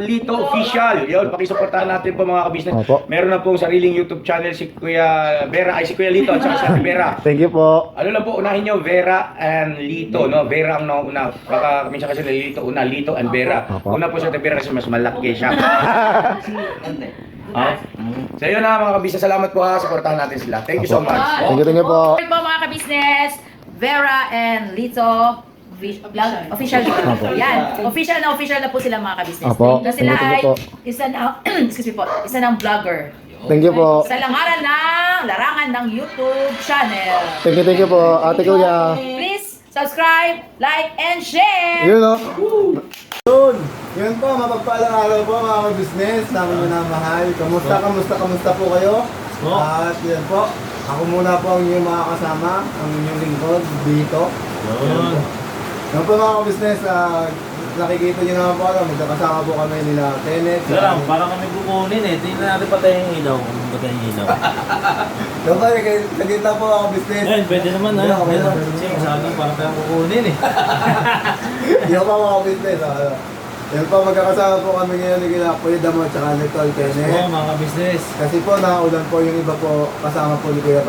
Lito Official. Yun, pakisuportahan natin po mga kabisnes. Opo. Meron na pong sariling YouTube channel si Kuya Vera, ay si Kuya Lito at saka si Ate Vera. Thank you po. Ano lang po, unahin nyo, Vera and Lito, no? Vera ang nauna. Baka minsan kasi Lito, una, Lito and Vera. Opo. Una po si Ate Vera kasi mas malaki siya. So yun na mga kabisnes, salamat po ha, supportahan natin sila. Thank you so much. Thank you po. Hello po mga kabisnes, Vera and Lito official dito. Yan. Official na po sila mga kabisnes. Opo. Na sila Thank ay you po. isa na excuse me po, isa ng vlogger. Thank you po. Sa langaran ng larangan ng YouTube channel. Thank you po. Ate Kuya. Please subscribe, like, and share. Yun o. Yun. Yun po, mapagpalang araw po mga ka-business namin minamahal. Kamusta po kayo? At yun po, ako muna po ang inyong mga kasama, ang inyong lingkod dito. Yun po. Yun po mga ka-business, nakikita nyo naman po, magkakasama po kami nila Tenet. Wala lang, parang kami kukunin eh. Tingnan natin patay yung ilaw. Kung patay yung ilaw. Doon pa, nagkita po mga ka-business. Ayun, pwede naman ha. Yeah, okay lang. Sige, sabi ko parang tayo kukunin eh. Yun po mga ka-business. Yun po, magkakasama po kami ngayon ni Kuya Damo at saka ni Tol Tenet. Oo, mga business. Kasi po nakaulan po yung iba po kasama po ni Kuya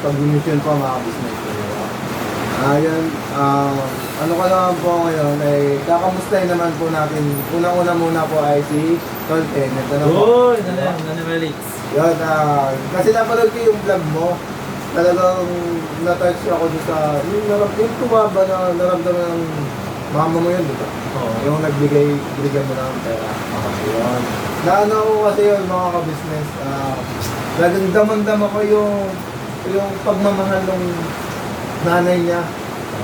pag-mission po mga business. Ayun, ano ka naman po ngayon ay kakamustahin naman po natin. Unang-una muna po ay si Tol Tenet. Ano po? Uy, nanimaliks. Yun, kasi napanood ko yung vlog mo. Talagang na-touch ako doon sa yung tumaba na naramdaman ng mama mo yun, di ba? Oo. Yung bigyan mo ng pera. Yun. Naano ko kasi yun mga ka-business. Talagang damang-dama ko yung pagmamahal ng nanay niya.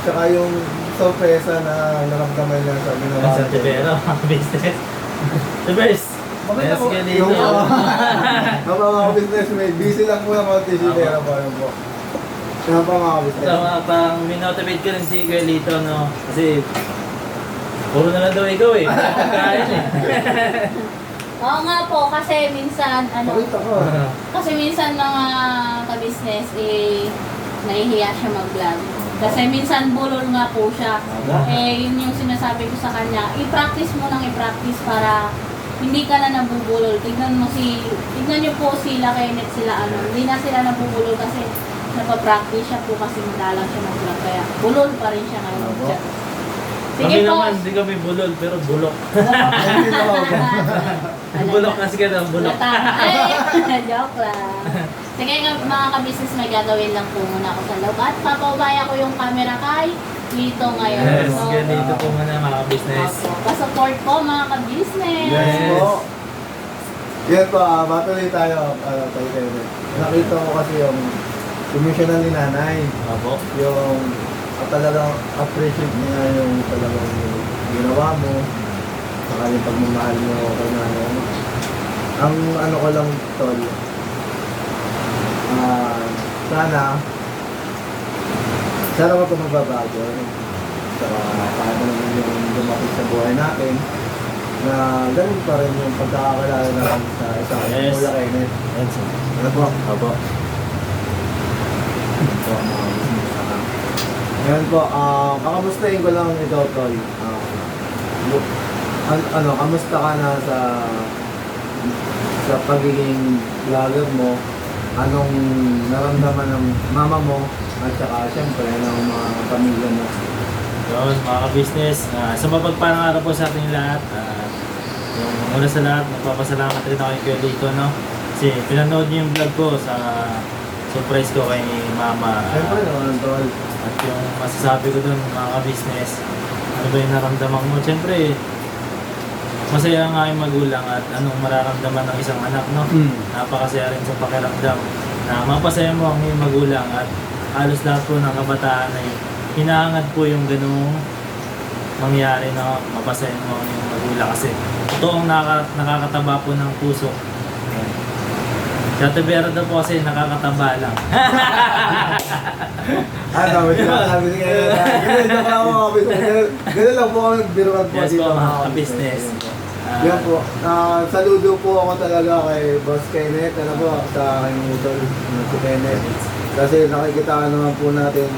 Tsaka yung sorpresa na naramdaman niya sa ginawa. Sa Tibero, mga business. The best. Yes, ganito. Yung mga ka-business, may busy lang po yung mga tisibera pa yun po. Yan pa mga ka-business. Parang minotivate ko rin si Carlito, no? Kasi puro na lang daw ikaw eh. Kakain eh. Oo nga po, kasi minsan, Pakita ko. kasi minsan mga ka-business, nahihiya siya mag-vlog. Kasi minsan bulol nga po siya. Yun yung sinasabi ko sa kanya, i-practice mo nang i-practice para hindi ka na nabubulol. Tignan niyo po sila, Kenneth, sila hindi na sila nabubulol kasi napapractice siya po kasi madalang siya mag-vlog. Kaya bulol pa rin siya ngayon. Kami naman, hindi kami bulol, pero bulok. Bulok kasi ka ng bulok. Joke lang. Sige nga mga ka-business, may gagawin lang po muna ako sa loob. At papaubaya ko yung camera kay Lito ngayon. Yes, ganito po muna mga business. Pa-support po mga ka-business. Yes po. Yan po, matuloy tayo. Nakita ko kasi yung mission ni nanay. Apo. Yung talagang appreciate niya yung talagang ginawa mo. Saka yung pagmamahal mo kay nanay. Ang ano ko lang, Tol, sana wag ko magbabago. Saka paano naman yung dumating sa buhay natin na ganun pa rin yung pagkakakalala natin sa isang Yes. Kuya Kenneth. Yes. Ano po? Apo. Ngayon po, kakamustahin ko lang ikaw, Tol. Kamusta ka na sa pagiging vlogger mo? Anong naramdaman ng mama mo at saka siyempre ng mga pamilya mo? Yun, mga business. Sa mapagpalang araw po sa ating lahat. Yung una sa lahat, nagpapasalamat rin ako kay Carlito, no? Kasi pinanood niyo yung vlog ko sa surprise ko kay mama. Siyempre naman, Tol. At yung masasabi ko dun, mga business, ano ba yung naramdaman mo? Siyempre, masaya nga yung magulang at anong mararamdaman ng isang anak, no? Napakasaya rin sa pakiramdam na mapasaya mo ang iyong magulang at halos lahat po ng kabataan ay hinahangat po yung ganung mangyari na mapasaya mo ang iyong magulang kasi totoong nakakataba po ng puso. Sa Tibera daw po kasi nakakataba lang. Sabi niya, ganun lang po kami nagbiruan po Yes dito. po, mga mga business. Yan po. Saludo po ako talaga kay Boss Kenneth. Ano po, sa aking idol, si Kenneth. Kasi nakikita naman po natin,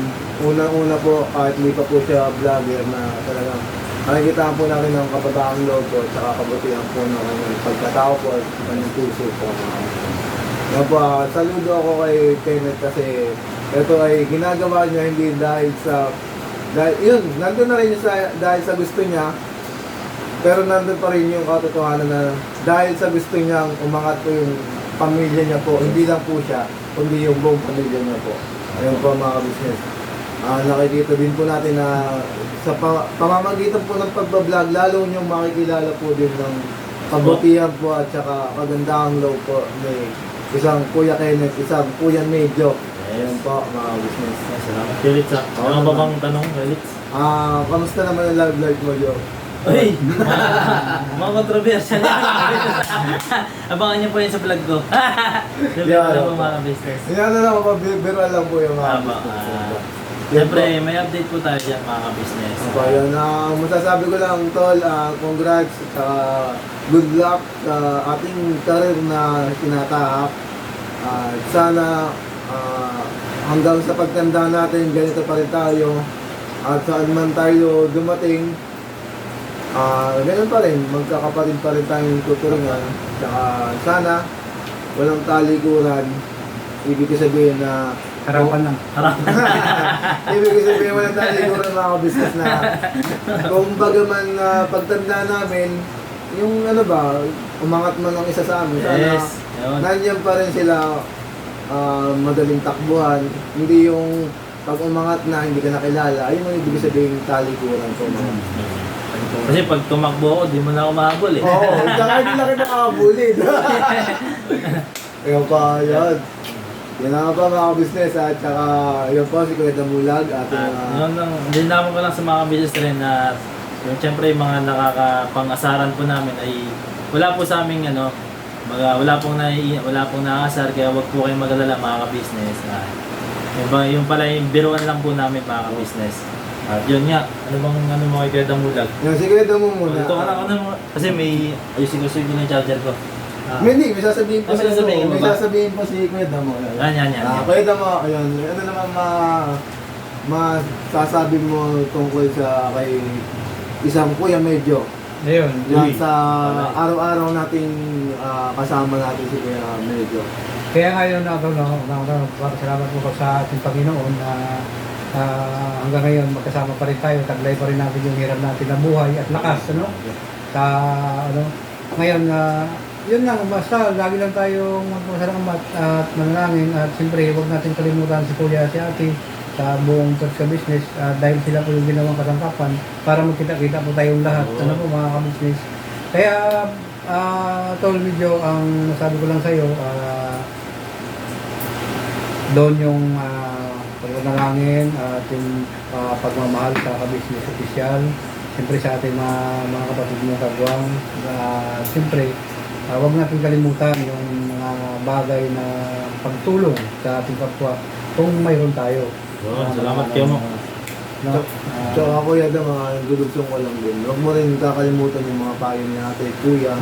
unang-una po, kahit hindi pa po siya vlogger na talagang Nakikita po natin ang kababahang loob po at saka kabutihan po ng kanyang pagkatao po at kanyang puso po. Yan po, saludo ako kay Kenneth kasi ito ay ginagawa niya hindi dahil sa yun, nandun na rin dahil sa gusto niya, pero nandun pa rin yung katotohanan na dahil sa gusto niyang umangat po yung pamilya niya po, hindi lang po siya, kundi yung buong pamilya niya po. Ayun po mga business. Nakikita din po natin na sa pamamagitan po ng pagbablog, lalo niyong makikilala po din ng kabutihan po at saka kagandahang loob po ni isang Kuya Kenneth, isang Kuya Medyo. Ayun po mga business. Salamat, Felix. Ano ba bang tanong, Felix? Kamusta naman ang love life mo, Joe? Uy! Mga kontrobersya na. Abangan niyo po yun sa vlog ko. Yeah, Sabi ko ano mga business. Yan na lang, biro lang po yung mga Tama. business. Siyempre, may update po tayo dyan mga business. So, yun, masasabi ko lang, Tol, congrats, good luck sa ating career na tinatahak. Sana hanggang sa pagtanda natin, ganito pa rin tayo. At saan man tayo dumating, ganun pa rin, magkakapatid pa rin tayong tuturingan. Saka sana, walang talikuran. Ibig sabihin na Harapan lang. ibig sabihin walang talikuran mga business na kung bagaman pagtanda namin, yung ano ba, umangat man ang isa sa amin. Sana, Yes. Yun. nandiyan pa rin sila madaling takbuhan. Hindi yung pag umangat na hindi ka nakilala, ayun ang ibig sabihin talikuran ko mga. Kasi pag tumakbo ako, di mo na ako mahabol eh. Oo, tsaka hindi lang kita makabulid. Ayun pa, yun. Yan na nga pa mga business at saka yun po si Kuya Damulag at Dinamo ko lang sa mga business rin na yung siyempre yung mga nakakapang-asaran po namin ay wala po sa aming wala pong nakasar kaya wag po kayong mag-alala mga ka-business. Yung pala yung biruan lang po namin mga ka-business. At yun nga, ano mo kay Kuya Damulag? yun, si Kuya Damu muna. Ito ka na kasi may ayusin ko yung charger ko. Hindi, may sasabihin po May sasabihin mo may ba? sasabihin po si Kuya Damu. Yan. Kuya Damu, ayun, ano naman masasabi mo tungkol sa kay isang Kuya Medyo? Ayun. Yan sa araw-araw nating kasama natin si Kuya Medyo. Kaya ngayon salamat po sa ating Panginoon na hanggang ngayon magkasama pa rin tayo, taglay pa rin natin yung hirap natin na buhay at lakas, ngayon, yun lang, basta lagi lang tayong magpasalamat at manalangin at siyempre huwag natin kalimutan si Kuya, si Ate sa buong church ka business dahil sila po yung ginawang kasangkapan para magkita-kita po tayong lahat, po mga ka-business. Kaya, Tol Video, ang nasabi ko lang sa'yo, doon yung pagmanalangin at yung pagmamahal sa ka-business official, siyempre sa ating mga kapatid mo kagwang, siyempre, huwag natin kalimutan yung mga bagay na pagtulong sa ating kapwa kung mayroon tayo. Salamat kayo mo. So ako yan mga gulugsong ko lang din. Huwag mo rin kakalimutan yung mga payo ni Ate Kuya.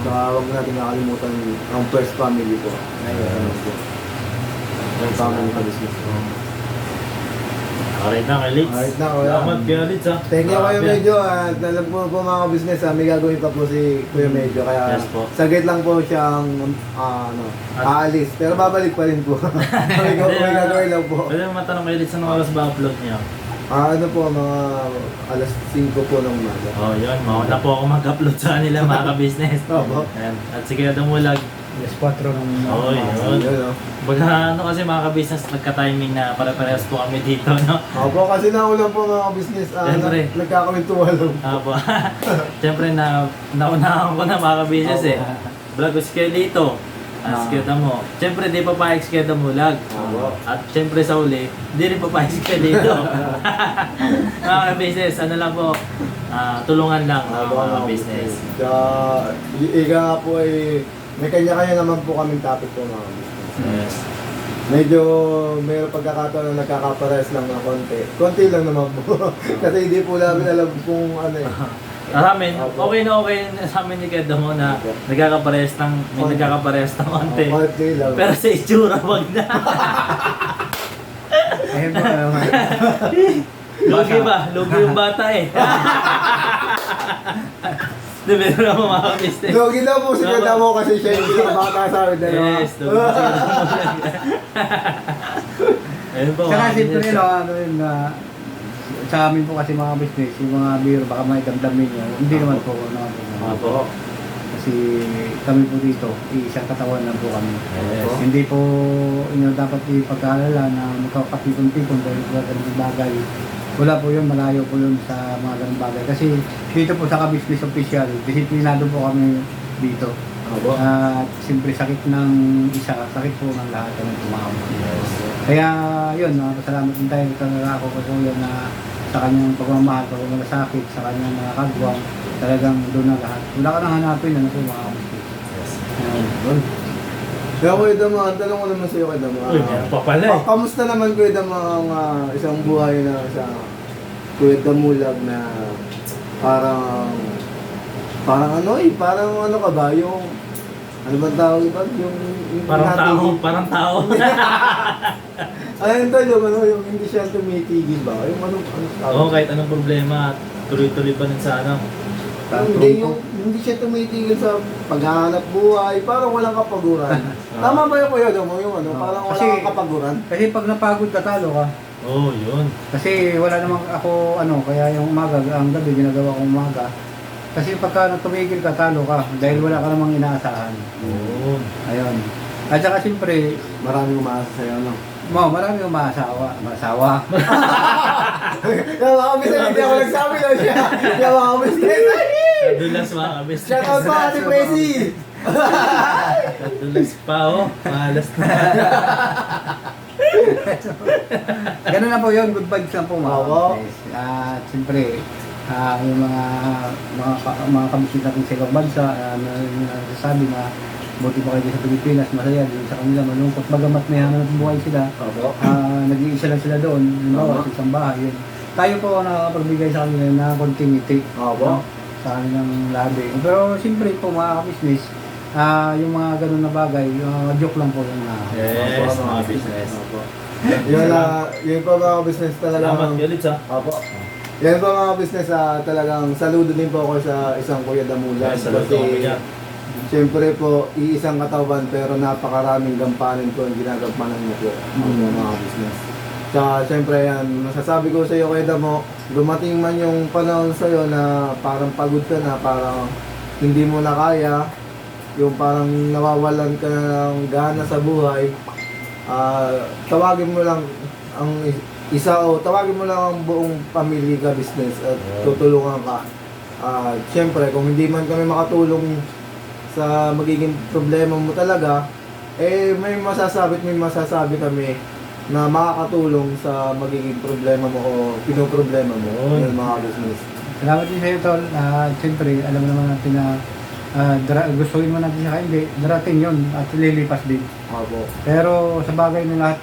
Saka huwag natin kakalimutan ang first family ko. Ang family ka business ko. Alright na kay Litz. Alright na, Kuya. Salamat kay Litz ha. Thank you Kuya Medyo at alam po mga business may gagawin pa po si Kuya Medyo kaya Yes po. saglit lang po siyang aalis pero babalik pa rin po. may gagawin lang po. Pwede mo matanong kay Litz anong oras ba upload niya? Ano po mga alas 5 po ng umaga. Oh, yun. Mauna po ako mag-upload sa kanila mga ka-business. Opo. Ayan. At sige na Damulag. Alas 4 ng Oo, yun. Yun, Baga kasi mga ka-business nagka-timing na pare-parehas po kami dito, no? Opo, kasi naulan po mga business, Siyempre. nagkakamintuwa lang. Apo. Siyempre naunahan ko na mga ka-business eh. Vlog ko si Kuya Lito. Si Kuya Damo. Siyempre di pa paayag si Kuya Damulag. At siyempre sa uli, di rin pa paayag si Kuya Lito. Mga ka-business, ano lang po, tulungan lang mga ka-business. Ika nga po ay, may kanya-kanya naman po kaming topic po mga business. Yes. Medyo mayroong pagkakataon na nagkakapares lang ng konti. Konti lang naman po. Kasi hindi po namin alam kung ano eh. Sa amin, okay na sa amin ni Kuya Damo na nagkakaparehas ng konti. Konti lang. Pero sa itsura, wag na. Ayun po, Lugi ba? Lugi yung bata eh. Di ba meron ako mga ka-business? Logi daw po si Kuya mo kasi siya yung pinakabata sa amin dalawa. Yes, lugi Ayun po. Saka mga siyempre, business. ano yun, sa amin po kasi mga business, yung mga beer, baka may damdamin nyo. Hindi naman po. Mga po. Kasi kami po dito, isang katawan lang po kami. Yes. Hindi po inyo dapat ipag-alala na magkakapipon-pipon dahil sa ganung bagay. Wala po yun, malayo po yun sa mga ganung bagay. Kasi dito po sa business official, disiplinado po kami dito. At siyempre sakit ng isa, sakit po ng lahat ng tumawag. Kaya yun, salamat din tayo talaga ako kasi yun na sa kanyang pagmamahal, pagmamalasakit, sa kanyang mga kagwang, talagang doon na lahat. Wala ka nang hanapin, ano po mga kapatid. Kaya Kuya Damo, ang tanong ko naman sa iyo Kuya Damo. Uy, meron pa pala eh. Kamusta naman Kuya Damo ang isang buhay na sa Kuya Damulag na parang ano ka ba, yung ano ba tawag ito? Yung Parang tao, natigil- parang tao. Ano yun tol, yung hindi siya tumitigil ba? Yung ano tawag? Oo, kahit anong problema, tuloy-tuloy pa rin sa ano. Hindi siya tumitigil sa paghahanap buhay, parang walang kapaguran. Tama ba yung Kuya Damo, yung ano, parang Kasi- walang kapaguran? Kasi pag napagod ka, talo ka. Oo, yun. Kasi wala namang ako, kaya yung umaga, ang gabi, ginagawa kong umaga. Kasi pagka tumigil ka, talo ka. Dahil wala ka namang inaasahan. Oo. Ayun. At saka siyempre, Maraming umaasa sa'yo, no? marami yung maasawa. Yung mga business, hindi ako nagsabi na siya. Yung mga business. Kadulas mga kabis. Shout out pa, Ate Prezi! Kadulas pa oh. Malas na. Ganun na po yun, good vibes lang po mga Oo. kapatid. At siyempre, yung mga kabisita natin sa ibang bansa, nasasabi na buti pa kayo sa Pilipinas, masaya din sa kanila, malungkot. Bagamat may hanap buhay sila, nag-iisa lang sila doon, sa isang bahay. Yun. Tayo po ang nakakapagbigay sa kanila na continuity sa kanilang labi. Pero siyempre po mga business, yung mga ganun na bagay, joke lang po yun na. Yes, mga business. Yun pa mga business talagang... Salamat ulit sa. Apo. Yan pa mga business, talagang saludo din po ako sa isang Kuya Damulag. Yes, saludo kami dyan. Siyempre po, iisang katawan pero napakaraming gampanin po ang ginagampanan niyo po mga business. Tsaka siyempre yan, masasabi ko sa iyo Kuya Damo, dumating man yung panahon sa iyo na parang pagod ka na, parang hindi mo na kaya, yung parang nawawalan ka na ng gana sa buhay, tawagin mo lang ang tawagin mo lang ang buong pamilya ka business at tutulungan ka. Siyempre, kung hindi man kami makatulong sa magiging problema mo talaga, may masasabi kami na makakatulong sa magiging problema mo o pinoproblema mo. Yun mga business. Salamat din sa iyo, Tol. Siyempre, alam naman natin na gustuin mo natin siya hindi, darating yun at lilipas din. Opo. Pero sa bagay na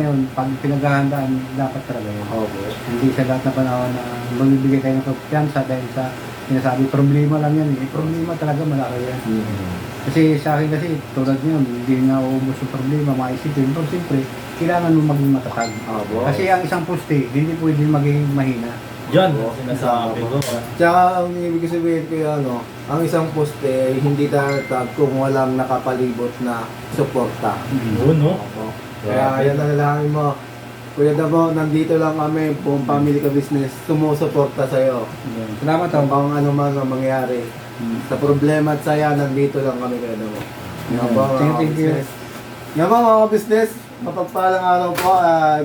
yun, pag pinaghahandaan, dapat talaga yun. Opo. Hindi sa lahat na panahon na magbibigay kayo ng kumpiyansa dahil sa sinasabi, problema lang yan. Problema talaga malaki yan. Kasi sa akin kasi, tulad nyo, hindi na uubos yung problema, maisipin. Pero siyempre, kailangan mo maging matatag. Opo. Kasi ang isang poste, hindi pwede maging mahina. Diyan, sinasabi ko. Tsaka ang ibig sabihin ko yan, ang isang poste hindi tatag kung walang nakapalibot na suporta. Yun, no? Opo. Kaya yan ang lalangin mo. Kuya Damo, nandito lang kami, buong family ka business, sumusuporta sa'yo. Salamat, Tol. Kung ano man ang mangyari. Sa problema at saya, nandito lang kami Kuya Damo. Yan po mga Thank you. business. Yan po mga business, mapagpalang araw po at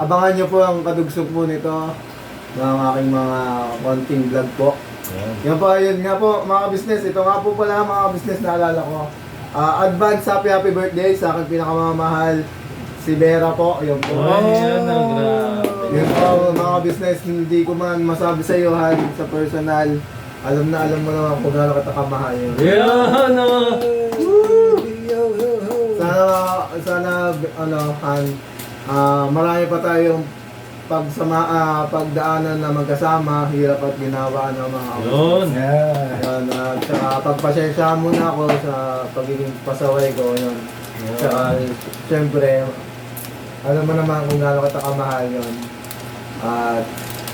abangan nyo po ang kadugsog po nito ng aking mga konting vlog po. Yan po, yun nga po mga business. Ito nga po pala mga business na alala ko. Advance happy birthday sa aking pinakamamahal, si Vera po. Yan po. Ayun, grabe. Yan po mga business. Hindi ko man masabi sa iyo, Han, sa personal. Alam mo naman kung gaano kita kamahal yun. Yun, no? Sana Han, marami pa tayong pagdaanan na magkasama, hirap at ginawa ng mga Yun. Yan, at saka pagpasensyahan mo na ako sa pagiging pasaway ko, yun. Tsaka, syempre, alam mo naman kung gaano kita kamahal yun. At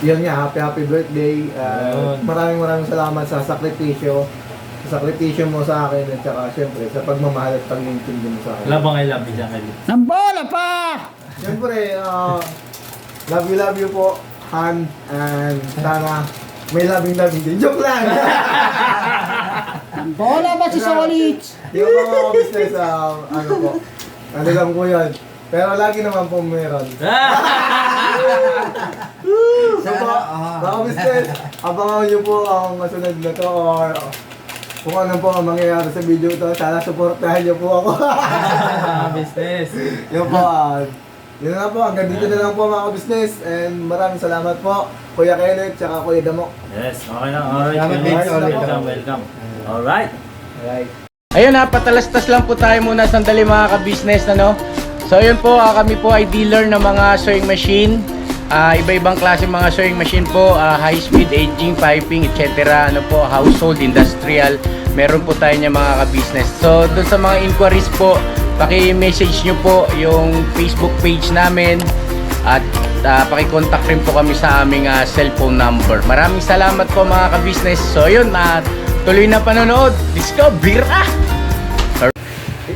yun nga, happy birthday. Ayun. Maraming salamat sa sakripisyo. Sa sakripisyo mo sa akin at saka syempre sa pagmamahal at pag-iintindi mo sa akin. Wala bang I love you dyan, Kyle? Syempre, love you po, Han, and sana may loving din. Joke lang! Bola ba si Solits? Di ko pa mga business, ano po, ano lang po yun. Pero lagi naman po meron. So po, mga business, abangan nyo po ang masunod na to or kung ano po ang mangyayari sa video to. Sana supportahan nyo po ako. Business. Yun po, yun na po, hanggang dito na lang po mga business and maraming salamat po Kuya Kenneth tsaka Kuya Damo. Yes, okay lang. Alright, Salamat, Kenneth. Vince. Ulit. Welcome. Alright. Alright. Ayun na, patalastas lang po tayo muna sandali mga ka-business, ano? So ayun po, kami po ay dealer ng mga sewing machine. Iba-ibang klase mga sewing machine po, high speed, aging, piping, etc. Ano po, household, industrial. Meron po tayo niya mga ka-business. So dun sa mga inquiries po, paki-message nyo po yung Facebook page namin at paki-contact rin po kami sa aming cellphone number. Maraming salamat po mga ka-business. So yun, tuloy na panonood. Let's go, bira!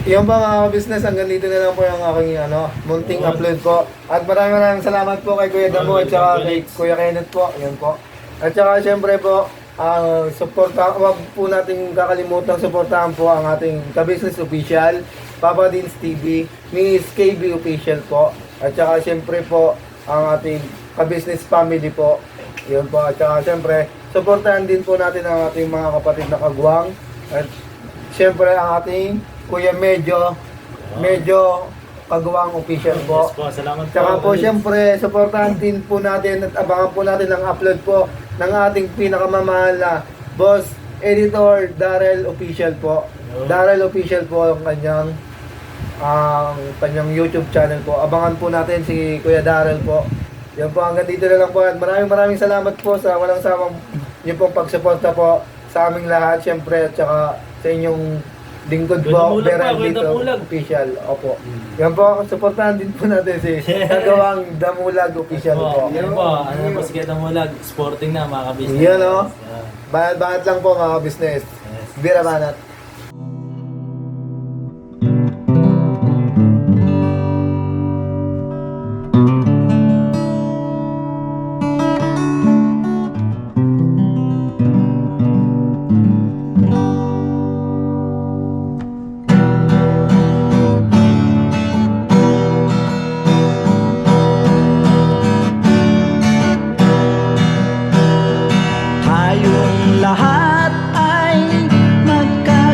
Yung mga business, hanggang dito na lang po yung aking munting upload po. At maraming salamat po kay Kuya Damo at saka kay Kuya Kenneth po. Yan po. At saka syempre po, wag po nating kakalimutan suportahan po ang ating ka-business official, Papa Dins TV, Miss KB official po. At saka syempre po, ang ating ka-business family po. Yun po. At saka syempre, suportahan din po natin ang ating mga kapatid na kagwang. At syempre ang ating Kuya Medyo kagawang official po. Yes po, salamat po. Tsaka po syempre, supportahan din po natin at abangan po natin ang upload po ng ating pinakamamahal na boss editor Darrell Official po. Darrell Official po ang kanyang YouTube channel po. Abangan po natin si Kuya Darrell po. Yan po, hanggang dito na lang po at maraming salamat po sa walang sawang yung pong pagsuporta po sa aming lahat syempre at saka sa inyong lingkod po, Beral dito, official. Opo. Yan po, supportahan din po natin si Kagawang Damulag official po. Yan po, ano po, sige Damulag, sporting na mga ka-business. Yan o. Banat lang po mga business. Bira banat. Tayong lahat ay magkakasama.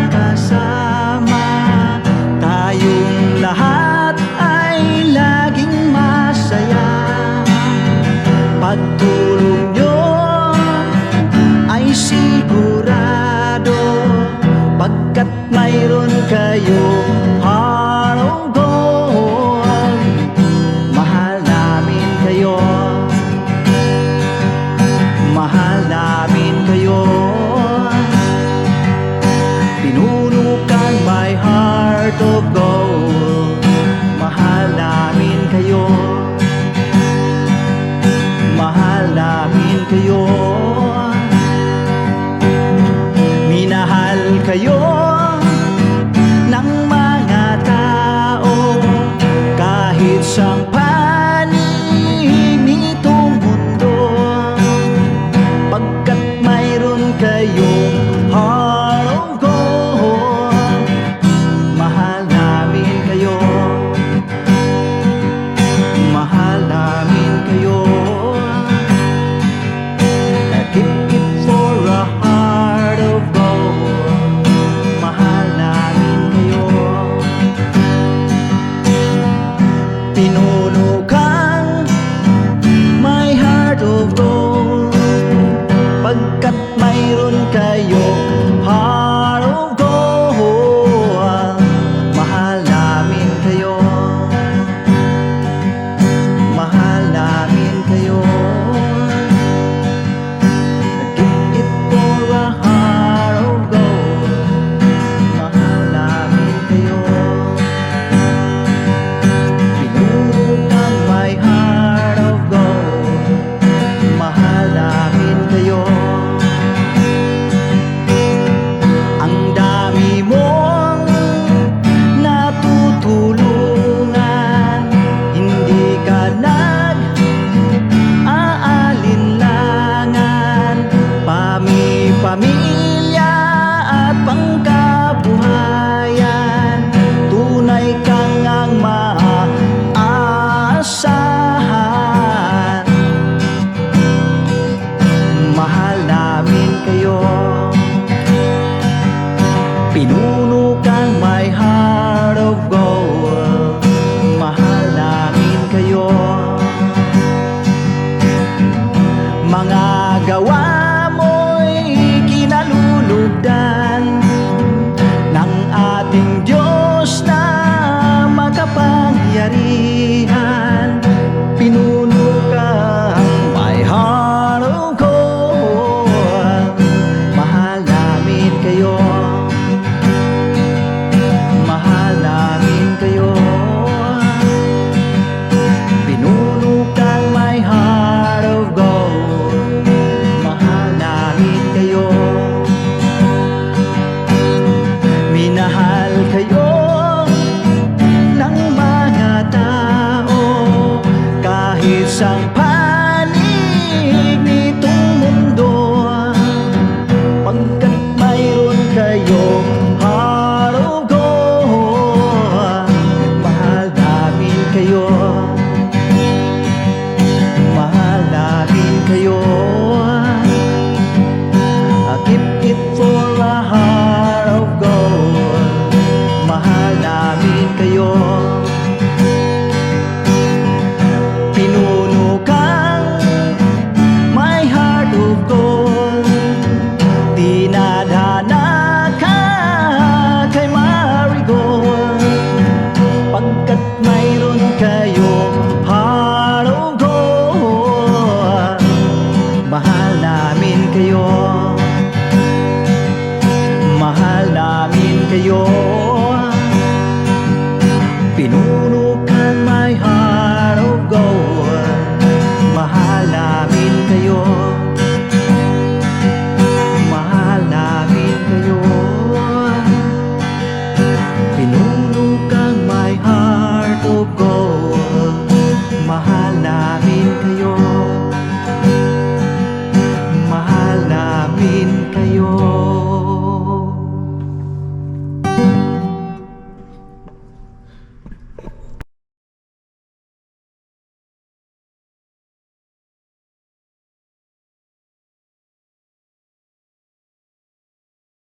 ginawa